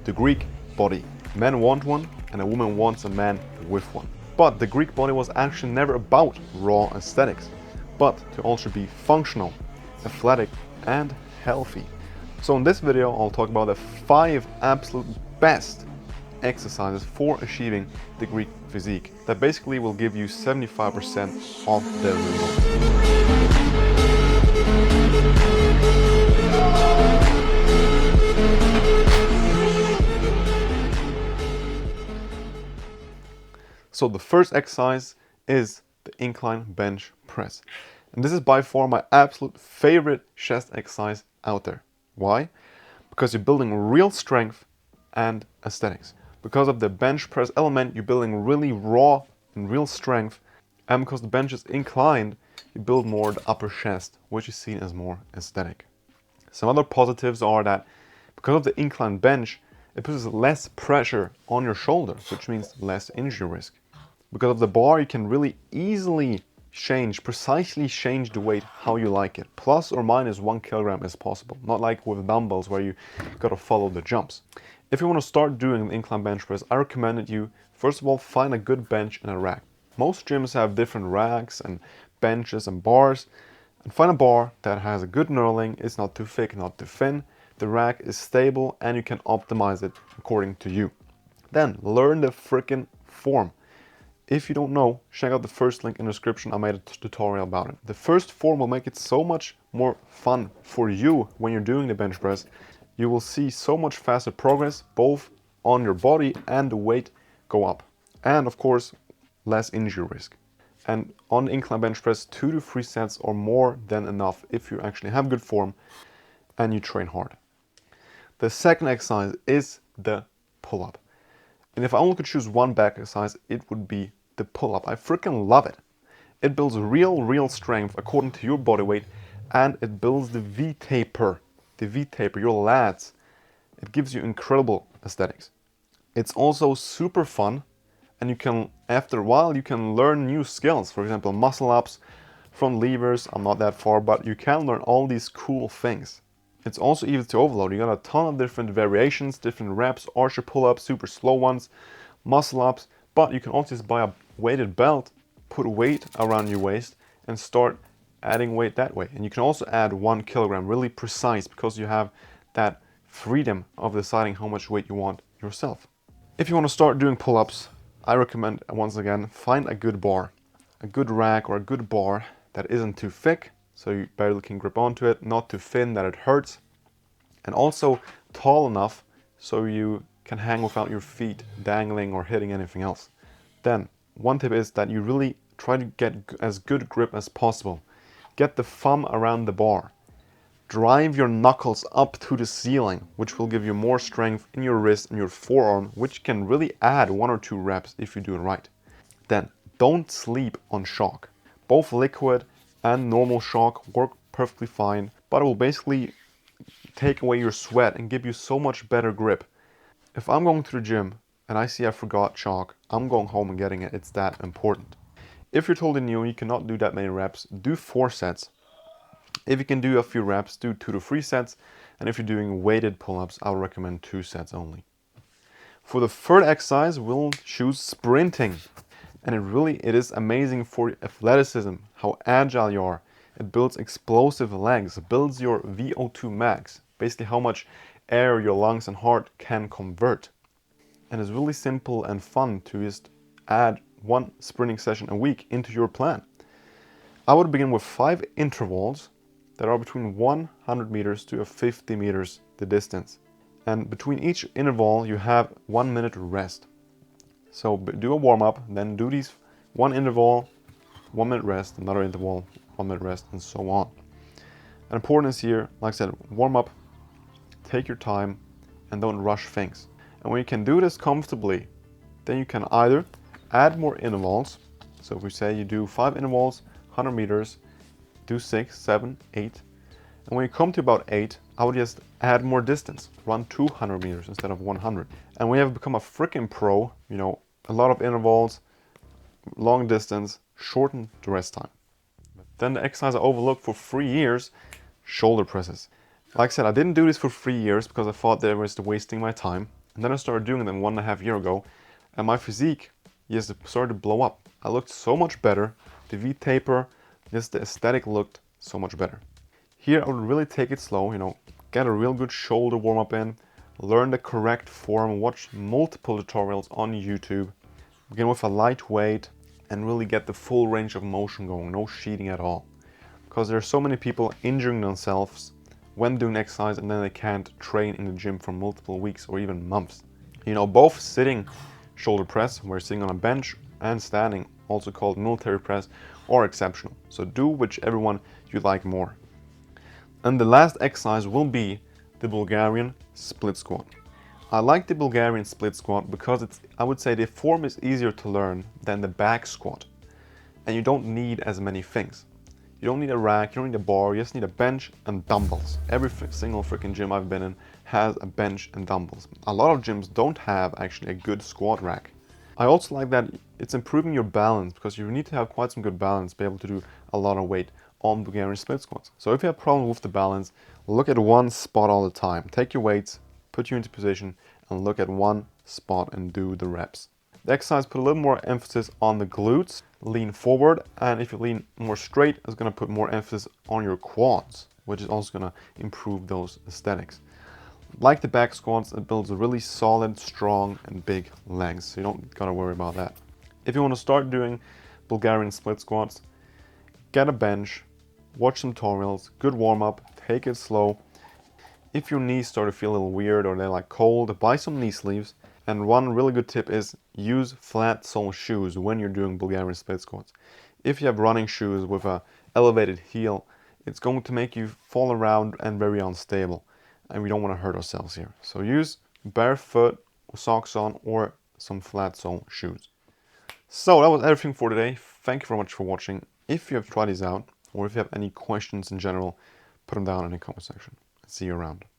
the Greek body. Men want one, and a woman wants a man with one. But the Greek body was actually never about raw aesthetics, but to also be functional, athletic, and healthy. So in this video, I'll talk about the 5 absolute best exercises for achieving the Greek physique that basically will give you 75% of the results. So the first exercise is the incline bench press. And this is by far my absolute favorite chest exercise out there. Why? Because you're building real strength and aesthetics. Because of the bench press element, you're building really raw and real strength. And because the bench is inclined, you build more the upper chest, which is seen as more aesthetic. Some other positives are that because of the inclined bench, it puts less pressure on your shoulders, which means less injury risk. Because of the bar, you can really easily precisely change the weight how you like it. Plus or minus 1 kilogram is possible. Not like with dumbbells where you gotta follow the jumps. If you want to start doing the incline bench press, I recommend that you, first of all, find a good bench and a rack. Most gyms have different racks and benches and bars. And find a bar that has a good knurling, it's not too thick, not too thin. The rack is stable and you can optimize it according to you. Then learn the freaking form. If you don't know, check out the first link in the description. I made a tutorial about it. The first form will make it so much more fun for you when you're doing the bench press. You will see so much faster progress, both on your body and the weight go up. And of course, less injury risk. And on the incline bench press, 2 to 3 sets are more than enough if you actually have good form and you train hard. The second exercise is the pull-up. And if I only could choose one back exercise, it would be the pull-up. I freaking love it. It builds real strength according to your body weight, and it builds the V-taper. The V-taper, your lats. It gives you incredible aesthetics. It's also super fun, and you can, after a while, you can learn new skills. For example, muscle ups, front levers. I'm not that far, but you can learn all these cool things. It's also easy to overload. You got a ton of different variations, different reps, archer pull-ups, super slow ones, muscle ups, but you can also just buy a weighted belt, put weight around your waist and start adding weight that way. And you can also add 1 kilogram, really precise, because you have that freedom of deciding how much weight you want yourself. If you want to start doing pull-ups, I recommend, once again, find a good bar, a good rack or a good bar that isn't too thick, so you barely can grip onto it, not too thin that it hurts, and also tall enough so you can hang without your feet dangling or hitting anything else. Then, one tip is that you really try to get as good grip as possible. Get the thumb around the bar. Drive your knuckles up to the ceiling, which will give you more strength in your wrist and your forearm, which can really add 1 or 2 reps if you do it right. Then, don't sleep on shock. Both liquid and normal shock work perfectly fine, but it will basically take away your sweat and give you so much better grip. If I'm going to the gym and I see I forgot shock, I'm going home and getting it. It's that important. If you're totally new and you cannot do that many reps, do 4 sets. If you can do a few reps, do 2 to 3 sets. And if you're doing weighted pull-ups, I would recommend 2 sets only. For the third exercise, we'll choose sprinting. And it is amazing for athleticism, how agile you are. It builds explosive legs, builds your VO2 max, basically how much air your lungs and heart can convert. And it's really simple and fun to just add 1 sprinting session a week into your plan. I would begin with 5 intervals that are between 100 meters to 50 meters the distance. And between each interval, you have 1 minute rest. So do a warm-up, then do these 1 interval, 1 minute rest, another interval, 1 minute rest, and so on. And important is here, like I said, warm up, take your time, and don't rush things. And when you can do this comfortably, then you can either add more intervals. So if we say you do 5 intervals, 100 meters, do 6, 7, 8. And when you come to about 8, I would just add more distance, run 200 meters instead of 100. And when you have become a freaking pro, you know, a lot of intervals, long distance, shorten the rest time. Then the exercise I overlooked for 3 years, shoulder presses. Like I said, I didn't do this for 3 years because I thought that it was wasting my time. And then I started doing them 1.5 years ago, and my physique, yes, started to blow up. I looked so much better. The V-taper, just the aesthetic looked so much better. Here I would really take it slow, get a real good shoulder warm-up in, learn the correct form, watch multiple tutorials on YouTube, begin with a light weight, and really get the full range of motion going, no cheating at all. Because there are so many people injuring themselves when doing exercise and then they can't train in the gym for multiple weeks or even months. Both sitting shoulder press, where you're sitting on a bench, and standing, also called military press, are exceptional. So do whichever one you like more. And the last exercise will be the Bulgarian split squat. I like the Bulgarian split squat because I would say the form is easier to learn than the back squat. And you don't need as many things. You don't need a rack, you don't need a bar, you just need a bench and dumbbells. Every single freaking gym I've been in has a bench and dumbbells. A lot of gyms don't have actually a good squat rack. I also like that it's improving your balance, because you need to have quite some good balance to be able to do a lot of weight on Bulgarian split squats. So if you have problems with the balance, look at one spot all the time. Take your weights, put you into position, and look at one spot and do the reps. The exercise put a little more emphasis on the glutes, lean forward, and if you lean more straight, it's going to put more emphasis on your quads, which is also going to improve those aesthetics. Like the back squats, it builds a really solid, strong, and big legs, so you don't got to worry about that. If you want to start doing Bulgarian split squats, get a bench, watch some tutorials, good warm-up, take it slow. If your knees start to feel a little weird or they're like cold, buy some knee sleeves. And one really good tip is use flat sole shoes when you're doing Bulgarian split squats. If you have running shoes with a elevated heel, it's going to make you fall around and very unstable. And we don't want to hurt ourselves here. So use barefoot, socks on, or some flat sole shoes. So that was everything for today. Thank you very much for watching. If you have tried these out, or if you have any questions in general, put them down in the comment section. See you around.